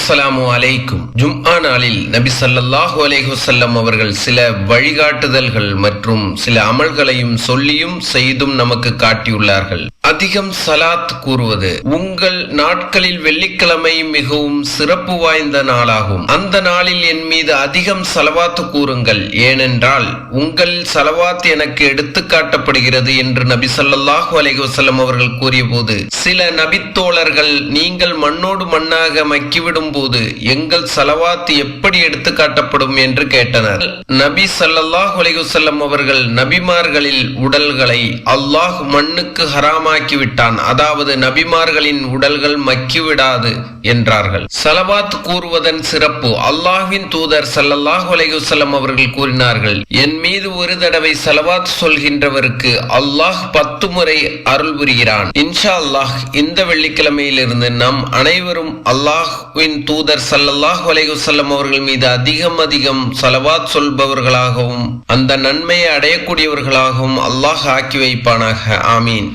அஸ்ஸலாமு அலைக்கும். ஜும்ஆ நாளில் நபி ஸல்லல்லாஹு அலைஹி வஸல்லம் அவர்கள் சில வழிகாட்டுதல்கள் மற்றும் சில அமல்களையும் சொல்லியும் செய்தும் நமக்கு காட்டியுள்ளார்கள். அதிகம் சலாத் கூறுவது. உங்கள் நாட்களில் வெள்ளிக்கிழமை மிகவும் சிறப்பு வாய்ந்த நாளாகும். அந்த நாளில் என் மீது அதிகம் சலவாத்து கூறுங்கள், ஏனென்றால் உங்கள் சலவாத் எனக்கு எடுத்து காட்டப்படுகிறது என்று நபி ஸல்லல்லாஹு அலைஹி வஸல்லம் அவர்கள் கூறிய போது, சில நபித்தோழர்கள் நீங்கள் மண்ணோடு மண்ணாக மக்கிவிடும் போது எங்கள் சலவாத் எப்படி எடுத்து காட்டப்படும் என்று கேட்டனர். நபி ஸல்லல்லாஹு அலைஹி வஸல்லம் அவர்கள், நபிமார்களில் உடல்களை அல்லாஹ் மண்ணுக்கு ஹராமாக்கிவிட்டான், அதாவது நபிமார்களின் உடல்கள் மக்கிவிடாது என்றார்கள். சலவாத் கூறுவதன் சிறப்பு. அல்லாஹ்வின் தூதர் ஸல்லல்லாஹு அலைஹி வஸல்லம் அவர்கள் கூறினார்கள், என் மீது ஒரு தடவை சலவாத் சொல்கின்றவருக்கு அல்லாஹ் 10 முறை அருள் புரிகிறான். இன்ஷா அல்லாஹ் இந்த வெள்ளிக்கிழமையிலிருந்து நம் அனைவரும் அல்லாஹ்வின் தூதர் ஸல்லல்லாஹு அலைஹி வஸல்லம் அவர்கள் மீது அதிகம் சலவாத் சொல்பவர்களாகவும் அந்த நன்மையை அடையக்கூடியவர்களாகவும் அல்லாஹ் ஆக்கி வைப்பானாக. ஆமீன்.